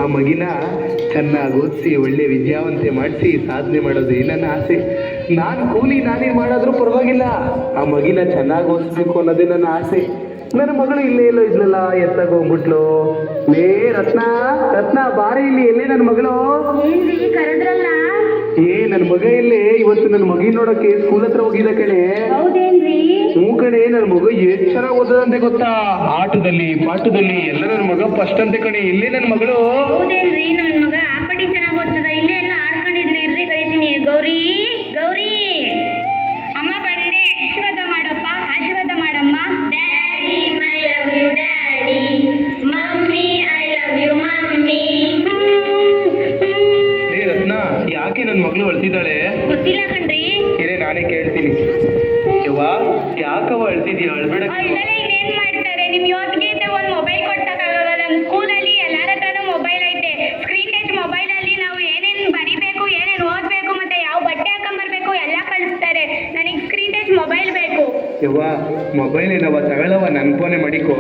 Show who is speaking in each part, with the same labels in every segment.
Speaker 1: ಆ ಮಗಿನ ಚೆನ್ನಾಗಿ ಓದಿಸಿ ಒಳ್ಳೆ ವಿದ್ಯಾವಂತೆ ಮಾಡಿಸಿ ಸಾಧನೆ ಮಾಡೋದು ನನ್ನ ಆಸೆ. ನಾನು ಕೂಲಿ ನಾನೇ ಮಾಡಿದ್ರೂ ಪರವಾಗಿಲ್ಲ, ಆ ಮಗಿನ ಚೆನ್ನಾಗಿ ಓದಿಸ್ಬೇಕು ಅನ್ನೋದೇ ನನ್ನ ಆಸೆ. ನನ್ನ ಮಗಳು ಇಲ್ಲೇ ಎಲ್ಲೋ ಇದ್ಲಲ್ಲ, ಎತ್ತಾಗ ಹೋಗ್ಬಿಟ್ಲು. ಲೇ ರತ್ನ, ರತ್ನ ಬಾರಿ ಇಲ್ಲಿ, ಎಲ್ಲೇ ನನ್ನ ಮಗಳು?
Speaker 2: ಕರೆದ್ರಲ್ಲ?
Speaker 1: ನನ್ನ ಮಗ ಇಲ್ಲೇ? ಇವತ್ತು ನನ್ನ ಮಗಿನ ನೋಡಕ್ಕೆ ಸ್ಕೂಲ್ ಹತ್ರ ಹೋಗಿದ್ದ ಕಣೆ.
Speaker 2: ಹೌದೇನ್ರಿ?
Speaker 1: ಹ್ಞೂ ಕಣೆ, ನನ್ನ ಮಗ ಎಷ್ಟು ಚೆನ್ನಾಗಿ ಓದದಂತೆ ಗೊತ್ತಾ, ಆಟದಲ್ಲಿ ಪಾಠದಲ್ಲಿ ಎಲ್ಲ ನನ್ನ ಮಗ ಫಸ್ಟ್ ಅಂತೆ ಕಣೆ. ಇಲ್ಲೇ ನನ್ನ ಮಗಳು?
Speaker 2: ಹೌದೇನ್ರಿ? ನನ್ನ ಮಗ ಆಪಟಿ ಚೆನ್ನಾಗಿ ಓದ್ತದ. ಇಲ್ಲೇ ಎಲ್ಲ ಆಡ್ಕೊಂಡಿದ್ನ, ಇರ್ರಿ ಕರಿತೀನಿ. ಗೌರಿ, ಗೌರಿ ಅಮ್ಮ ಬಂದೆ, ಆಶೀರ್ವಾದ ಮಾಡಪ್ಪ, ಆಶೀರ್ವಾದ ಮಾಡಮ್ಮ. Daddy I love you daddy, mummy I love you mummy.
Speaker 1: Ratna, ಯಾಕೆ ನನ್ನ ಮಗಳು ಅಳ್ತಿದ್ದಾಳೆ?
Speaker 2: ಗೊತ್ತಿಲ್ಲ ಕಣ್ರಿ.
Speaker 1: ಇರೇ ನಾನೇ ಕೇಳ್ತೀನಿ. ಯವ್ವ, ಯಾಕವ ಅಳ್ತಿದ್ಯಾ? ಅಳ್ಬೇಡ.
Speaker 2: ಅಳ್ದಲೆ ಇನ್ನೇನ್ ಮಾಡ್ತಾರೆ? ನಿಮ್ ಯೋಗ್ಯತೆ ಒಂದು ಮೊಬೈಲ್ ಕೊಡ್ಸಕ್ಕಾಗಲ್ಲ. ನಮ್ಮ ಸ್ಕೂಲಲ್ಲಿ ಎಲ್ಲರ ಹತ್ರನೂ ಮೊಬೈಲ್ ಐತೆ. ಸ್ಕ್ರೀನ್ ಟಚ್ ಮೊಬೈಲ್ ಅಲ್ಲಿ ನಾವು ಏನೇನು ಬರಿಬೇಕು, ಏನೇನು ಓದ್ಬೇಕು, ಮತ್ತೆ ಯಾವ ಬಟ್ಟೆ ಹಾಕೊಂಡ್ಬರ್ಬೇಕು ಎಲ್ಲ ಕಳಿಸ್ತಾರೆ. ನನಗೆ ಸ್ಕ್ರೀನ್ ಟಚ್ ಮೊಬೈಲ್ ಬೇಕು.
Speaker 1: ಯವ್ವ, ಮೊಬೈಲ್ ಏನವ? ತಗೊಳವ, ನನ್ನ ಫೋನೇ ಮಾಡಿಕೋ.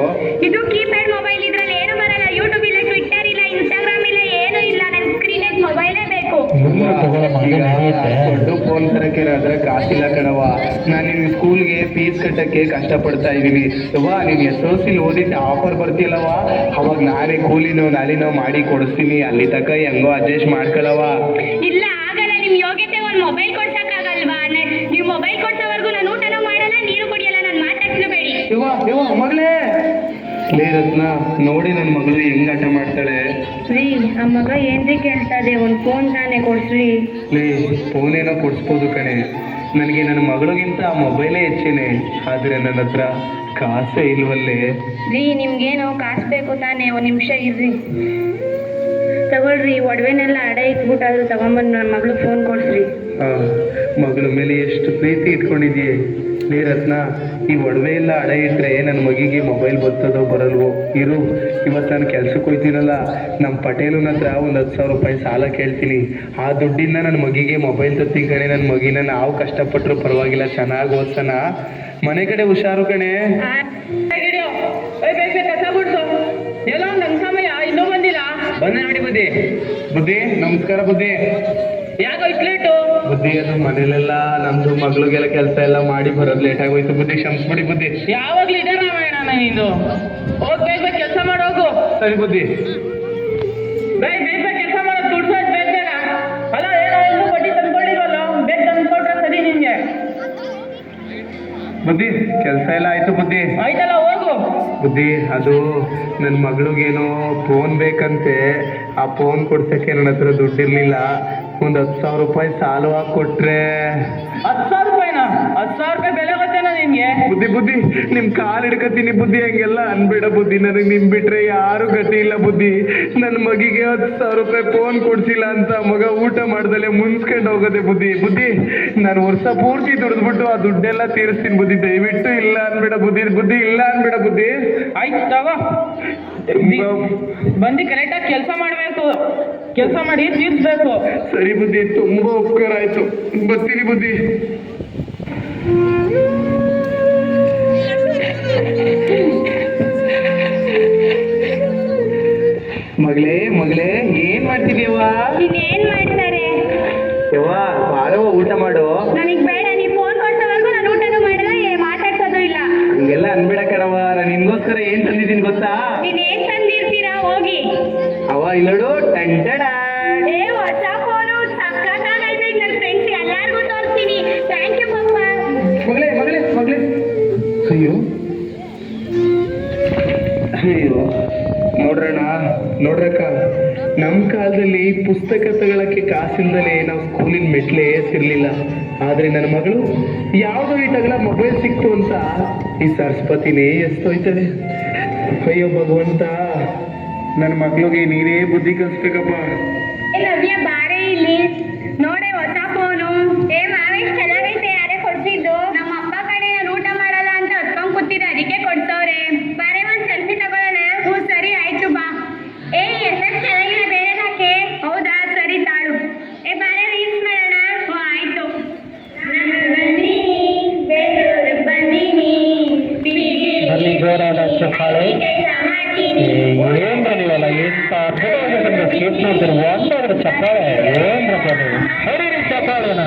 Speaker 2: ಇದು ಕೀಪ್ಯಾಡ್ ಮೊಬೈಲ್, ಇದ್ರಲ್ಲಿ ಏನು ಬರಲ್ಲ. ಯೂಟ್ಯೂಬ್ ಇಲ್ಲ, ಟ್ವಿಟ್ಟರ್ ಇಲ್ಲ, ಇನ್ಸ್ಟಾಗ್ರಾಮ್ ಇಲ್ಲ, ಏನು ಇಲ್ಲ. ನನ್ಗೆ ಸ್ಕ್ರೀನ್ ಟಚ್ ಮೊಬೈಲೇ ಬೇಕು.
Speaker 1: ದೊಡ್ಡ ಫೋನ್ ತರಕ್ಕೆ ಅದ್ರ ಕಾಸಿಲ್ಲ ಕಣವ. ನಾನು ನಿಮ್ಗೆ ಸ್ಕೂಲ್ಗೆ ಫೀಸ್ ಕಟ್ಟಕ್ಕೆ ಕಷ್ಟಪಡ್ತಾ ಇದ್ದೀನಿ. ಯವ್ವ, ನೀನು SOC ಓದಿಟ್ಟು ಆಫರ್ ಬರ್ತಿಲ್ಲವ, ಅವಾಗ ನಾನೇ ಕೂಲಿನೋ ನಾಲಿನೋ ಮಾಡಿ ಕೊಡಿಸ್ತೀನಿ. ಅಲ್ಲಿ ತನಕ ಹೆಂಗೋ ಅಡ್ಜಸ್ಟ್ ಮಾಡ್ಕೊಳವ.
Speaker 2: ಇಲ್ಲ, ಆಗಲ್ಲ. ನಿಮ್ ಯೋಗ್ಯತೆ ಒಂದು ಮೊಬೈಲ್ ಕೊಡ್ಸಕ್ಕಾಗಲ್ವಾ? ನೀವು ಮೊಬೈಲ್ ಕೊಡ್ಸೋವರೆಗೂ ನಾನು ಊಟನೂ ಮಾಡಲ್ಲ, ನೀರು ಕುಡಿಯಲ್ಲ. ನಾನು ಮಾತಾಡ್ಸಬೇಡಿ.
Speaker 1: ಯವ್ವ ಮಗಳೇ. ಲೇ ರತ್ನ, ನೋಡಿ ನನ್ನ ಮಗಳು ಹೆಂಗ್ ಆಟ ಮಾಡ್ತಾಳೆ.
Speaker 2: ರೀ, ಆ ಮಗ ಏನ್ರಿ ಕೇಳ್ತಾ ಇದೆ? ಒಂದು ಫೋನ್ ತಾನೇ ಕೊಡ್ಸ್ರಿ.
Speaker 1: ಲೇ, ಫೋನೇನೋ ಕೊಡಿಸ್ಬೋದು ಕಣೆ, ನನಗೆ ನನ್ನ ಮಗಳಿಗಿಂತ ಆ ಮೊಬೈಲೇ ಹೆಚ್ಚೇನೆ. ಆದರೆ ನನ್ನ ಹತ್ರ ಕಾಸೇ ಇಲ್ವಲ್ಲೇ.
Speaker 2: ರೀ, ನಿಮ್ಗೇನೋ ಕಾಸು ಬೇಕು ತಾನೇ? ಒಂದು ನಿಮಿಷ ಇರ್ರಿ. ತಗೊಳ್ರಿ, ಒಡವೆನೆಲ್ಲ ಅಡ ಇಟ್ಬಿಟ್ಟಾದ್ರು ತಗೊಂಬಂದು ನನ್ನ ಮಗಳು ಫೋನ್ ಕೊಡ್ಸ್ರಿ.
Speaker 1: ಮಗಳ ಮೇಲೆ ಎಷ್ಟು ಪ್ರೀತಿ ಇಟ್ಕೊಂಡಿದ್ಯೆ. ಲೇ ರತ್ನ, ಈ ಒಡವೆ ಎಲ್ಲ ಅಡ ಇಟ್ಟರೆ ನನ್ನ ಮಗಿಗೆ ಮೊಬೈಲ್ ಬರ್ತದೋ ಬರಲ್ವೋ. ಇರು, ಇವತ್ತು ನಾನು ಕೆಲ್ಸಕ್ಕೆ ಹೋಗ್ತೀನಲ್ಲ, ನಮ್ಮ ಪಟೇಲನ ಹತ್ರ ಒಂದು 10,000 ರೂಪಾಯಿ ಸಾಲ ಕೇಳ್ತೀನಿ. ಆ ದುಡ್ಡಿಂದ ನನ್ನ ಮಗಿಗೆ ಮೊಬೈಲ್ ತತ್ತೀನಿ ಕಣೆ. ನನ್ನ ಮಗಿನ ನಾವು ಕಷ್ಟಪಟ್ಟರು ಪರವಾಗಿಲ್ಲ, ಚೆನ್ನಾಗಿ ಓದ್ಸೋಣ. ಮನೆ ಕಡೆ ಹುಷಾರು ಕಣೆ.
Speaker 3: ಎಲ್ಲ ನನ್ನ ಸಮಯ ಇನ್ನೂ ಬಂದಿಲ್ಲ.
Speaker 1: ಬಂದೆ ನೋಡಿ ಬುದ್ಧಿ. ಬುದ್ಧಿ ನಮಸ್ಕಾರ. ಬುದ್ಧಿ,
Speaker 3: ಯಾಕೋ ಇಷ್ಟು ಲೇಟು?
Speaker 1: ಬುದ್ಧಿ, ಅದು ಮನೇಲೆಲ್ಲ ನಮ್ದು ಮಗಳಿಗೆಲ್ಲ ಕೆಲಸ ಎಲ್ಲ ಮಾಡಿ ಬರೋದು ಲೇಟ್ ಆಗೋಯ್ತು ಬುದ್ಧಿ, ಕ್ಷಮಿಸ್ಬಿಡಿ ಬುದ್ಧಿ.
Speaker 3: ಯಾವಾಗ್ಲೂ ಇದೆ ರಾಮಾಯಣ ನೀನು. ಹೋಗ್ ಬೇಗ ಕೆಲಸ ಮಾಡೋಗು.
Speaker 1: ಸರಿ ಬುದ್ಧಿ.
Speaker 3: ಬೇಗ ಕೆಲಸ ಮಾಡೋದು, ದುಡ್ಸೋದು ಬೇಗ ಬೇಗ. ಅಲ್ಲ, ಏನೋ ಇನ್ನೂ ಬಡ್ಡಿ ತಂದ್ಕೊಂಡಿರೋಲ್ಲ, ಬೇಗ ತಂದ್ಕೊಟ್ರೆ ಸರಿ ನಿಮ್ಗೆ.
Speaker 1: ಬುದ್ಧಿ, ಕೆಲಸ ಎಲ್ಲ ಆಯ್ತು ಬುದ್ಧಿ.
Speaker 3: ಆಯ್ತಲ್ಲ, ಹೋಗು.
Speaker 1: ಬುದ್ಧಿ, ಅದು ನನ್ನ ಮಗಳಿಗೇನೋ ಫೋನ್ ಬೇಕಂತೆ. ಆ ಫೋನ್ ಕೊಡ್ಸಕ್ಕೆ ನನ್ನ ಹತ್ರ ದುಡ್ಡಿರ್ಲಿಲ್ಲ. ಒಂದು 10,000 ರೂಪಾಯಿ ಸಾಲವಾಗಿ ಕೊಟ್ರೆ.
Speaker 3: 10,000 ರೂಪಾಯಿನ? 10,000 ರೂಪಾಯಿ ಬೆಲೆ ಗೊತ್ತೇನೋ ನಿಮ್ಗೆ?
Speaker 1: ಬುದ್ಧಿ, ನಿಮ್ ಕಾಲು ಹಿಡ್ಕತೀನಿ ಬುದ್ಧಿ, ಹಂಗೆಲ್ಲ ಅನ್ಬೇಡ ಬುದ್ಧಿ. ನನಗೆ ನಿಮ್ ಬಿಟ್ರೆ ಯಾರು ಗತಿ ಇಲ್ಲ ಬುದ್ಧಿ. ನನ್ನ ಮಗಿಗೆ 10,000 ರೂಪಾಯಿ ಫೋನ್ ಕೊಡ್ಸಿಲ್ಲ ಅಂತ ಮಗ ಊಟ ಮಾಡ್ದಲೆ ಮುನ್ಸ್ಕೊಂಡು ಹೋಗೋದೆ ಬುದ್ಧಿ. ನಾನು ವರ್ಷ ಪೂರ್ತಿ ದುಡಿದ್ಬಿಟ್ಟು ಆ ದುಡ್ಡೆಲ್ಲ ತೀರಿಸ್ತೀನಿ ಬುದ್ಧಿ. ದಯವಿಟ್ಟು ಇಲ್ಲ ಅನ್ಬೇಡ ಬುದ್ಧಿ, ಇಲ್ಲ ಅನ್ಬೇಡ ಬುದ್ಧಿ.
Speaker 3: ಆಯ್ತು ತಗೋ, ಬಂದು ಕರೆಕ್ಟಾಗಿ ಕೆಲಸ ಮಾಡಬೇಕು, ಕೆಲಸ ಮಾಡಿ ತೀರ್ಸ್ಬೇಕು.
Speaker 1: ಸರಿ ಬುದ್ಧಿ, ತುಂಬಾ ಉಪಕಾರ ಆಯ್ತು. ಬರ್ತೀನಿ ಬುದ್ಧಿ. ಮಗಳೇ ಏನ್ ಮಾಡ್ತಿದ್ಯವ್ವ?
Speaker 2: ಇನ್ನೇನ್ ಮಾಡ್ತಾರೆ?
Speaker 1: ಯವ್ವ, ಬಾರವ್ವ, ಊಟ ಮಾಡು.
Speaker 2: ನನಗ್ ಬೇಡ. ನೀವು ಫೋನ್ ಕೊಡ್ಸೋವರೆಗೂ ನಾನು ಊಟನೂ ಮಾಡಲ್ಲ, ಮಾತಾಡ್ಸೋದು ಇಲ್ಲ.
Speaker 1: ಹಂಗೆಲ್ಲ ಅನ್ಬೇಡ ಕಣವ್ವ, ನಾನು ನಿನ್ಗೋಸ್ಕರ ಏನ್ ತಂದಿದ್ದೀನಿ ಗೊತ್ತಾ?
Speaker 2: ನೀನೇನ್ ತಂದಿರ್ತೀರಾ? ಹೋಗಿ.
Speaker 1: ಅವ್ವ, ಇಲ್ಲೋಡು, ಟಂಟಡ.
Speaker 2: ಹೊಸ ಫೋನು ಸಕ್ಕತ್ತಾಗೈತೆ. ನನ್ನ ಫ್ರೆಂಡ್ಸ್ ಎಲ್ಲಾರ್ಗೂ ತೋರಿಸ್ತೀನಿ. ಥ್ಯಾಂಕ್ ಯು ಪಪ್ಪ.
Speaker 1: ಮಗಳೇ. ಅಯ್ಯೋ, ನೋಡ್ರಕ್ಕ, ನಮ್ಮ ಕಾಲದಲ್ಲಿ ಪುಸ್ತಕ ತಗೊಳಕ್ಕೆ ಕಾಸಿಲ್ದಲೇ ನಾವು ಸ್ಕೂಲಿನ ಮೆಟ್ಲೇ ಏರ್ಸಿರ್ಲಿಲ್ಲ. ಆದ್ರೆ ನನ್ನ ಮಗಳು ಯಾವುದೋ ಇಟ್ಟಾಗಲ ಮೊಬೈಲ್ ಸಿಕ್ತು ಅಂತ ಈ ಸರಸ್ವತಿನೇ ಎಸ್ತೋಯ್ತದೆ. ಅಯ್ಯೋ ಭಗವಂತ, ನನ್ನ ಮಕ್ಳಿಗೆ ನೀನೇ ಬುದ್ಧಿ ಕಲಿಸ್ಬೇಕಪ್ಪ.
Speaker 2: ನವ್ಯ, ಬಾರೇ ಇಲ್ಲಿ ನೋಡೆ, ಹೊಸ ಫೋನು. ಮಾವೇಶ್, ಚೆನ್ನಾಗೈತೆ. ಯಾರೇ ಕೊಡ್ಸಿದ್ದು? ನಮ್ಮ ಅಪ್ಪ ಕಡೆ. ನಾನು ಊಟ ಮಾಡಲ್ಲ ಅಂತ ಹತ್ಕೊಂಡ್ ಕೂತಿದ್ದೆ, ಅದಕ್ಕೆ ಕೊಡ್ಸವ್ರೆ. ಬಾರೆ, ಒಂದ್ ಸೆಲ್ಫಿ ತಗೊಳ್ಳೋಣ. ಹ್ಞೂ ಸರಿ, ಆಯ್ತು ಬಾ. ಎಲ್ಲ ಚೆನ್ನಾಗಿದೆ, ಬೇರೆ ಹಾಕೆ. ಹೌದಾ, ಸರಿ ತಾಳು. ಬಾರೆ, ರೀಲ್ಸ್ ಮಾಡೋಣ. ಹ್ಞೂ ಆಯ್ತು.
Speaker 3: ಜೋರಾದ ಚಪ್ಪಾಳೆ. ಏನ್ ಬರೀವಲ್ಲ, ಎಂತ
Speaker 4: ಕ್ಯೂಟ್ ನೋಡ್ತಾರೆ ಒಂದಾದ್ರೆ ಚಪ್ಪಾಳೆ ಏನ್ರಪ್ಪ ಅದು ಹೊಡೀರಿ ಚಪ್ಪಾಳೆನ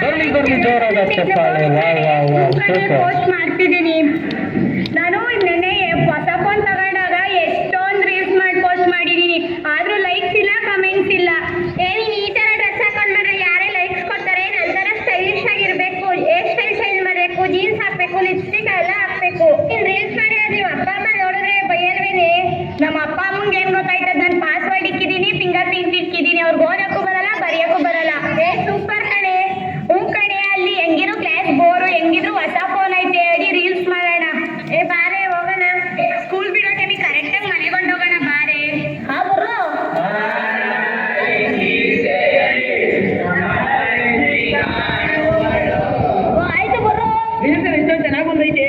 Speaker 4: ಬರ್ಲಿ ಬರ್ಲಿ ಜೋರಾದ ಚಪ್ಪಾಳೆ ವಾ ವಾ ವಾ ಸೂಪರ್
Speaker 2: ಪೋಸ್ಟ್ ಮಾಡ್ತಿದ್ದೀನಿ. ನಾನು ನೆನ್ನೆ ಹೊಸ ಫೋನ್ ತಗೊಂಡಾಗ ಎಷ್ಟೊಂದು ರೀಲ್ಸ್ ಮಾಡಿ ಪೋಸ್ಟ್ ಮಾಡಿದ್ದೀನಿ, ಆದ್ರೂ ಲೈಕ್ಸ್ ಇಲ್ಲ, ಕಮೆಂಟ್ಸ್ ಇಲ್ಲ. ನೀನು ಈ ತರ ಡ್ರೆಸ್ ಹಾಕೊಂಡ್ರೆ ಯಾರೇ ಲೈಕ್ಸ್ ಕೊಡ್ತಾರೆ? ನನ್ನ ತರ ಸ್ಟೈಲಿಶ್ ಆಗಿರ್ಬೇಕು, ಹೇರ್ ಸ್ಟೈಲ್ ಚೇಂಜ್ ಮಾಡಬೇಕು, ಜೀನ್ಸ್ ಹಾಕ್ಬೇಕು, ಲಿಪ್ಸ್ಟಿಕ್ ಎಲ್ಲ ಹಾಕ್ಬೇಕು. ನೀನು ರೀಲ್ಸ್ ಮಾಡಿದ್ರೆ ನೀವು ಅಪ್ಪ ಅಮ್ಮ ನೋಡಿದ್ರೆ ಬೈಯಲ್ವೇನೆ? ನಮ್ಮ ಅಪ್ಪ ಅಮ್ಮಂಗೆ ಏನ್ ಗೊತ್ತಾಯ್ತದ? ನಾನು ಪಾಸ್ವರ್ಡ್ ಇಕ್ಕಿದ್ದೀನಿ, ಫಿಂಗರ್ ಪ್ರಿಂಟ್ ಇಕ್ಕಿದ್ದೀನಿ, ಅವ್ರಿಗೆ ಓದಕ್ಕೂ ಬರಲ್ಲ, ಬರೆಯಕ್ಕೂ ಬರಲ್ಲ. ಸೂಪರ್ ಕಣೆ. ಕಣೆ, ಅಲ್ಲಿ ಹೆಂಗಿದ್ರು ಕ್ಲಾಸ್ ಬೋರು, ಹೆಂಗಿದ್ರು ಹೊಸ ಫೋನ್ ಐತೆ, ಅಡಿ ರೀಲ್ಸ್ ಮಾಡೋಣ. ಬಾರೆ ಹೋಗೋಣ. ಸ್ಕೂಲ್ ಬಿಡೋ ಟೈಮಿಗೆ ಕರೆಕ್ಟಾಗಿ ಮನೆಗೆ ಹೋಗೋಣ ಬಾರೆ. ಹಾ ಬರೋ. ಆಯ್ತು ಬರೋ.
Speaker 3: ಎಷ್ಟೊಂದು ಚೆನ್ನಾಗಿ ಬಂದೈತೆ.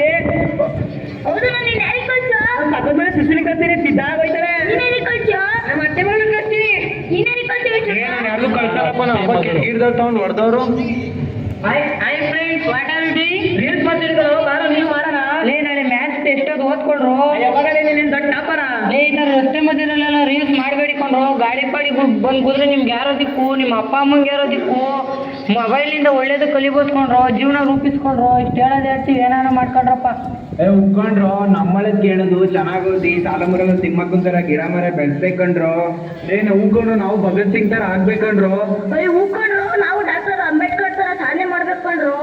Speaker 2: ಹೌದು, ನಾನು ನಿನ್ನ ಯಾರಿಗೆ ಕಳ್ಸು?
Speaker 3: ಅದ್ರ ಮೇಲೆ ಸುಶೀಲಿ ಕಳ್ತೀನಿ, ಸಿದ್ಧಾಗ ಹೋಯ್ತಾರೆ.
Speaker 2: ನೀನ್ ಯಾರಿಗೆ ಕಳ್ಸು?
Speaker 3: ನಮ್ಮ ಅತ್ತೆ ಮಗಳು ಕಳ್ತೀನಿ.
Speaker 2: ನೀನ್ ಯಾರಿಗೆ ಕಳ್ಸು?
Speaker 4: ಯಾರು ಕಳ್ಸಲ್ಲಪ್ಪ ನಮ್ಮ ಅಪ್ಪ ಕಿರ್ಕಿರ್ದಾಗ ತಗೊಂಡು ಹೊಡೆದವರು.
Speaker 3: Hi friends, what are you doing? Reels ಮಾಡ್ತಿರ್ತಾರೋ ಬಾರೋ ನೀವು ಮಾಡೋಣ. ಲೇ ನಾಳೆ ಮ್ಯಾಥ್ಸ್ ಎಷ್ಟೊಂದು ಓದ್ಕೊಂಡ್ರು. ಯಾವಾಗಲೇ ನೀನು ದೊಡ್ಡ ಟಾಪರ. ಲೇ ಈ ಥರ ರಸ್ತೆ ಮಧ್ಯದಲ್ಲೆಲ್ಲ ರೀಲ್ಸ್ ಮಾಡಬೇಡಿಕೊಂಡ್ರು. ಗಾಡಿ ಪಾಡಿ ಬಂದು ಕೂತ್ರೆ ನಿಮ್ಗೆ ಯಾರೋ ದಿಕ್ಕು, ನಿಮ್ಮ ಅಪ್ಪ ಅಮ್ಮಂಗೆ ಯಾರೋ ದಿಕ್ಕು. ಮೊಬೈಲಿಂದ ಒಳ್ಳೇದು ಕಲಿಬೋದ್ಕೊಂಡ್ರು, ಜೀವನ ರೂಪಿಸ್ಕೊಂಡ್ರು. ಇಷ್ಟು ಹೇಳೋದು ಹೇಳ್ತೀವಿ, ಏನಾರ ಮಾಡ್ಕೊಂಡ್ರಪ್ಪ.
Speaker 5: ಉಗ್ಕೊಂಡ್ರು ನಮ್ಮಳದ್ ಕೇಳೋದು ಚೆನ್ನಾಗ್ ಓದಿ ಸಾಲ ಮರಲ್ಲ ತಿಮ್ಮಕ್ಕಂತರ ಗಿಡ ಮರ ಬೆಳೆಸ್ಬೇಕಂಡ್ರು. ಉಗ್ಕೊಂಡ್ರು ನಾವು ಭಗತ್ ಸಿಂಗ್ ತರ ಆಗ್ಬೇಕಂಡ್ರು.
Speaker 2: ಹೂಕೊಂಡ್ರು ನಾವು ಡಾಕ್ಟರ್ ಅಂಬೇಡ್ಕರ್ ತರ ಸಾಧನೆ ಮಾಡ್ಬೇಕಂಡ್ರು.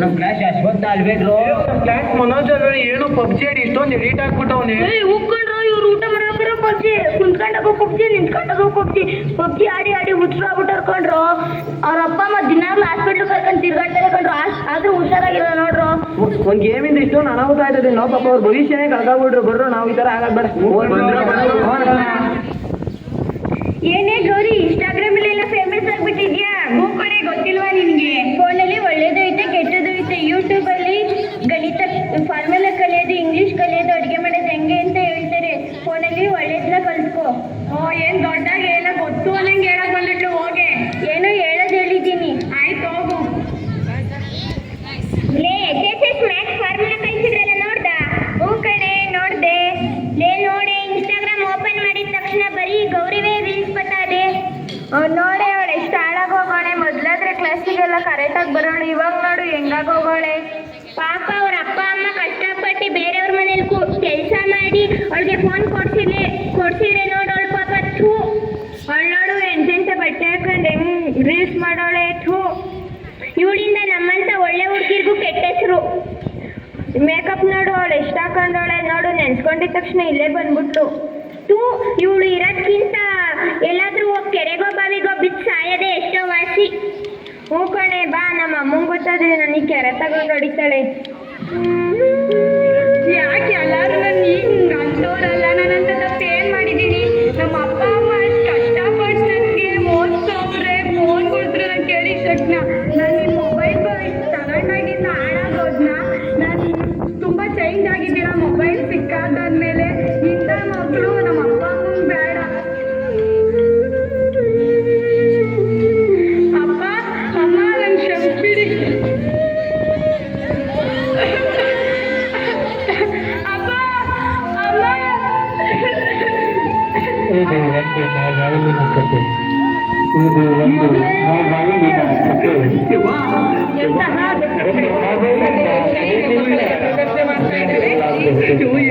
Speaker 3: ನಮ್ಮ ಕ್ಲಾಸ್ ಅಶ್ವತ್ಥ ಅಲ್ಬೇಕ್ರು.
Speaker 4: ಕ್ಲಾಸ್ ಮನೋಜ್ ಅಲ್ವೇ ಏನೋ ಪಬ್ಜಿ ಆಡಿ ಇಷ್ಟೊಂದು ಎಡಿಟ್ ಆಗ್ಬಿಟ್ಟವನೇ.
Speaker 2: ಹೂಕೊಂಡ್ರು ಇವ್ರು ಊಟ ಮಾಡ್ಬೇಕಾರ ಪಬ್ಜಿ, ಕುಂತ್ಕೊಂಡಾಗ ಪಬ್ಜಿ, ನಿಂತ್ಕೊಂಡಾಗ ಪಬ್ಜಿ ಆಡಿ ಆಡಿ ಹುಚ್ಚಾಗ್ಬಿಟ್ಟರ್ಕೊಂಡ್ರು. ಅವ್ರ ಅಪ್ಪ ಅಮ್ಮ ದಿನಾಗ್ಲೂ ಹಾಸ್ಪಿಟ್ಲ್ ಕರ್ಕೊಂಡು ತಿರ್ಗಾಡ್ತಾರೆ ಕಂಡ್ರು. ಆದ್ರೂ ಹುಷಾರಾಗಿರೋ ನೋಡ್ರು.
Speaker 3: ಒಂದು ಗೇಮಿಂದ ಇಷ್ಟೊಂದು ಅನಾಹುತ ಆಯ್ತದೆ. ನಾವು ಪಾಪ ಅವ್ರ ಭವಿಷ್ಯನೇ ಕಳ್ಕೊಂಡ್ಬಿಟ್ರು. ಬರ್ರು ನಾವು ಈ ಥರ ಆಗಬೇಡ.
Speaker 2: ಏನೇ ಗೌರಿ, ಇನ್ಸ್ಟಾಗ್ರಾಮ್ ಅಲ್ಲೆಲ್ಲ ಫೇಮಸ್ ಆಗ್ಬಿಟ್ಟಿದ್ಯಾ? ಕಡೆ ಗೊತ್ತಿಲ್ವಾ ನಿನ್ಗೆ? ಫೋನಲ್ಲಿ ಒಳ್ಳೇದು ಐತೆ, ಕೆಟ್ಟದ್ದು ಐತೆ. ಯೂಟ್ಯೂಬ್ ಅಲ್ಲಿ ಗಣಿತ ಫಾರ್ಮುಲಾ ಕಲಿಯೋದು, ಇಂಗ್ಲಿಷ್ ಕಲಿಯೋದು, ಅಡುಗೆ ಮಾಡೋದು ಹೆಂಗೆ ಅಂತ ಹೇಳ್ತಾರೆ. ಫೋನಲ್ಲಿ ಒಳ್ಳೇದನ್ನ ಕಲ್ತ್ಕೋ. ಏನ್ ದೊಡ್ಡಾಗ ಎಲ್ಲ ಗೊತ್ತು ಅನ್ನಂಗೆ ಹೇಳಕ್ ಬಂದಿಟ್ಟು ಹೋಗೆ. ಏನೋ ಹೇಳೋದು ಹೇಳಿದ್ದೀನಿ. ಆಯ್ತು ಹೋಗು. ಲೇ ಎಸ್ ಮ್ಯಾಥ್ಸ್ ಫಾರ್ಮುಲಾ ಕಲಿಸಿದ್ರಲ್ಲ, ನೋಡ್ದ? ಹ್ಞೂ ಕಣೆ ನೋಡ್ದೆ. ಲೇ ನೋಡೆ, ಇನ್ಸ್ಟಾಗ್ರಾಮ್ ಓಪನ್ ಮಾಡಿದ ತಕ್ಷಣ ಬರೀ ಗೌರಿವೇ ರೀಲ್ಸ್ ಬರ್ತದೆ. ನೋಡೆ ಅವಳು ಎಷ್ಟು ಹಾಳಾಗೋಗೋಳೆ. ಮೊದ್ಲಾದ್ರೆ ಕ್ಲಾಸಿಗೆಲ್ಲ ಕರೆಕ್ಟಾಗಿ ಬರೋಳು, ಇವಾಗ ನೋಡು ಹೆಂಗಾಗೋಗೋಳೆ. ಪಾಪ ಅವ್ರ ಅಪ್ಪ ಅಮ್ಮ ಕಷ್ಟಪಟ್ಟು ಬೇರೆಯವ್ರ ಮನೇಲಿ ಕೆಲಸ ಮಾಡಿ ಅವಳಿಗೆ ಫೋನ್ ಕೊಡ್ಸಿದ್ರೆ ನೋಡೋಳು ಪಾಪ. ಥೂ, ಅವಳೋಡು ಎಂತೆಂಥ ಬಟ್ಟೆ ಹಾಕೊಂಡು ಹೆಂಗ್ ರೀಲ್ಸ್ ಮಾಡೋಳೆ. ಥೂ, ಇವಳಿಂದ ನಮ್ಮಂತ ಒಳ್ಳೆ ಹುಡುಗಿರ್ಗೂ ಕೆಟ್ಟ ಹೆಸರು. ಮೇಕಪ್ ನೋಡು ಅವಳು ಎಷ್ಟು ಹಾಕೊಂಡವಳೆ ನೋಡು. ನೆನ್ಸ್ಕೊಂಡಿದ ತಕ್ಷಣ ಇಲ್ಲೇ ಬಂದ್ಬಿಟ್ಲು. ತೂ, ಇವಳು ಇರೋದ್ಕಿಂತ ಎಲ್ಲಾದ್ರೂ ಹೋಗಿ ಕೆರೆಗೋ ಬಾವಿಗೋ ಬಿದ್ದು ಸಾಯದೆ ಎಷ್ಟೋ ವಾಸಿ. ಹ್ಞೂ ಕಣೆ, ಬಾ, ನಮ್ಮ ಅಮ್ಮಂಗೆ ಗೊತ್ತಾದ್ರೆ ನನಗೆ ಕೆರೆ ತಗೊಂಡು ಹೊಡಿತಾಳೆ. ಯಾಕೆ ಎಲ್ಲರೂ ನನ್ನ ಹಿಂಗೆ ಅಂತವ್ರಲ್ಲ? ನಾನಂತ ತಪ್ಪು ಏನು ಮಾಡಿದ್ದೀನಿ? ನಮ್ಮ ಅಪ್ಪ ಅಮ್ಮ ಅಷ್ಟು ಕಷ್ಟಪಟ್ಟು ನನಗೆ ಓದ್ಸವ್ರೆ, ಫೋನ್ ಕೊಡ್ತಾರೆ ನಾನು ಕೇಳಿದ ತಕ್ಷಣ. ನಾನು ಈ ಮೊಬೈಲ್ ತಗೊಂಡಾಗಿಂದ ಹಾಳಾಗೋದ್ನ. ನಾನು ತುಂಬ ಚೇಂಜ್ ಆಗಿದ್ದೀರ ಮೊಬೈಲ್ ಸಿಕ್ಕಾದಾದ್ಮೇಲೆ. ಇಂಥ ಮಕ್ಕಳು ನಮ್ಮ ಅಪ್ಪ ಅಮ್ಮಂಗೆ ಬೇಡ. ಅಪ್ಪ ಅಮ್ಮ ನನ್ನ ಕ್ಷಮಿಸಿರಿ. ಅಪ್ಪ ಅಮ್ಮ.
Speaker 4: ಇದು ಒಂದು ನಾವಿನ ಕಥೆ. ಇದು ಒಂದು ನಾವಿನ ಕಥೆ.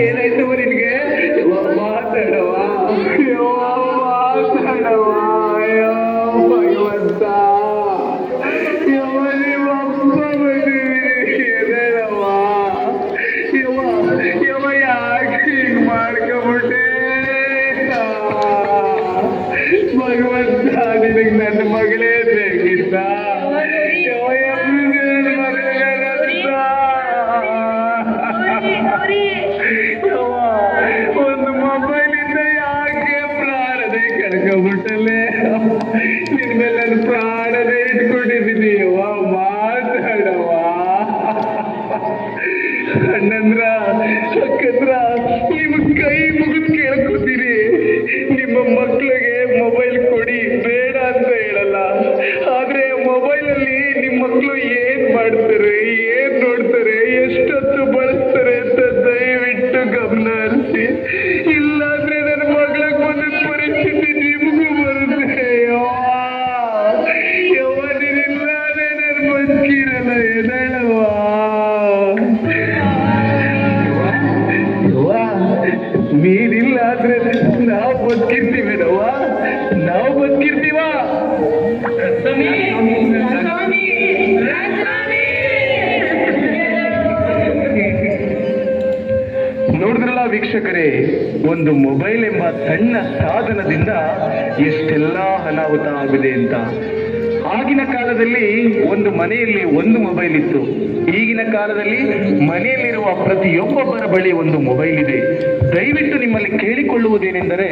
Speaker 5: ಏನಾಯ್ತು ನಿನ್ಗೆ? ಮಾತಾಡವ ಮಾತಾಡವ. ಅಯ್ಯೋ ಭಗವಂತ, ಯಾಕೆ ಹಿಂಗ್ ಮಾಡ್ಕೊಬಿಟ್ಟೆ? ಭಗವಂತ, ನಿನಗೆ ನನ್ನ ಮಗಳೇ ಬೇಕಿತ್ತ? ಒಂದು ಮೊಬೈಲಿಂದ ಯಾಕೆ ಪ್ರಾಣದೇ ಕಳ್ಕೊಬಿಟ್ಟಲೆ? ನಿನ್ ಮೇಲೆ ನಾನು ಪ್ರಾಣದೇ ಇಟ್ಕೊಂಡಿದ್ದೀನಿ. ಮಾತಾಡವ ಅಣ್ಣಂದ್ರ ಅಕ್ಕಂದ್ರ, ನಿಮ್ಮ ಕೈ ಮುಗಿದು ಕೇಳ್ಕೊತೀರಿ. ನಿಮ್ಮ ಮಕ್ಳಿಗೆ ಮೊಬೈಲ್ ಕೊಡಿ ಬೇಡ ಅಂತ ಹೇಳಲ್ಲ, ಆದ್ರೆ ಮೊಬೈಲಲ್ಲಿ ನಿಮ್ಮ ಮಕ್ಕಳು ಏನ್ ಮಾಡ್ತಾರೆ, ಏನ್ ನೋಡ್ತಾರೆ, ಎಷ್ಟೊತ್ತು ಬಳಸ್ತಾರೆ ಅಂತ
Speaker 1: ಬದುಕಿರಲ್ಲ ಎದಳವಾ ನೀರಿಲ್ಲ ಆದ್ರೆ ನಾವು ಬದುಕಿರ್ತೀವೇನವ್ವ, ನಾವು ಬದುಕಿರ್ತೀವ. ನೋಡಿದ್ರಲ್ಲ ವೀಕ್ಷಕರೇ, ಒಂದು ಮೊಬೈಲ್ ಎಂಬ ಸಣ್ಣ ಸಾಧನದಿಂದ ಎಷ್ಟೆಲ್ಲ ಅನಾಹುತ ಆಗಿದೆ ಅಂತ. ಆಗಿನ ಕಾಲದಲ್ಲಿ ಒಂದು ಮನೆಯಲ್ಲಿ ಒಂದು ಮೊಬೈಲ್ ಇತ್ತು. ಈಗಿನ ಕಾಲದಲ್ಲಿ ಮನೆಯಲ್ಲಿರುವ ಪ್ರತಿಯೊಬ್ಬೊಬ್ಬರ ಬಳಿ ಒಂದು ಮೊಬೈಲ್ ಇದೆ. ದಯವಿಟ್ಟು ನಿಮ್ಮಲ್ಲಿ ಕೇಳಿಕೊಳ್ಳುವುದೇನೆಂದರೆ,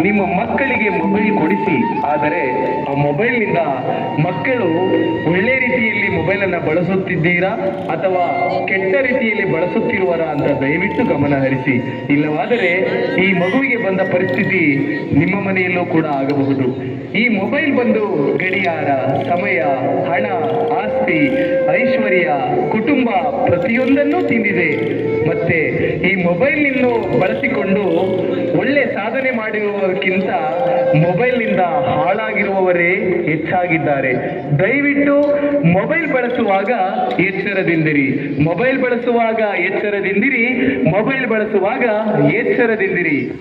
Speaker 1: ನಿಮ್ಮ ಮಕ್ಕಳಿಗೆ ಮೊಬೈಲ್ ಕೊಡಿಸಿ. ಆದರೆ ಆ ಮೊಬೈಲ್ನಿಂದ ಮಕ್ಕಳು ಒಳ್ಳೆ ರೀತಿಯಲ್ಲಿ ಮೊಬೈಲನ್ನು ಬಳಸುತ್ತಿದ್ದೀರಾ ಅಥವಾ ಕೆಟ್ಟ ರೀತಿಯಲ್ಲಿ ಬಳಸುತ್ತಿರುವರಾ ಅಂತ ದಯವಿಟ್ಟು ಗಮನ ಹರಿಸಿ. ಇಲ್ಲವಾದರೆ ಈ ಮಗುವಿಗೆ ಬಂದ ಪರಿಸ್ಥಿತಿ ನಿಮ್ಮ ಮನೆಯಲ್ಲೂ ಕೂಡ ಆಗಬಹುದು. ಈ ಮೊಬೈಲ್ ಬಂದು ಗಡಿಯಾರ, ಸಮಯ, ಹಣ, ಆಸ್ತಿ, ಐಶ್ವರ್ಯ, ಕುಟುಂಬ ಪ್ರತಿಯೊಂದನ್ನೂ ತಿಂದಿದೆ. ಮತ್ತೆ ಈ ಮೊಬೈಲ್ನಿಂದ ಬಳಸಿಕೊಂಡು ಒಳ್ಳೆ ಸಾಧನೆ ಮಾಡಿರುವುದಕ್ಕಿಂತ ಮೊಬೈಲ್ನಿಂದ ಹಾಳಾಗಿರುವವರೇ ಹೆಚ್ಚಾಗಿದ್ದಾರೆ. ದಯವಿಟ್ಟು ಮೊಬೈಲ್ ಬಳಸುವಾಗ ಎಚ್ಚರದಿಂದಿರಿ. ಮೊಬೈಲ್ ಬಳಸುವಾಗ ಎಚ್ಚರದಿಂದಿರಿ. ಮೊಬೈಲ್ ಬಳಸುವಾಗ ಎಚ್ಚರದಿಂದಿರಿ.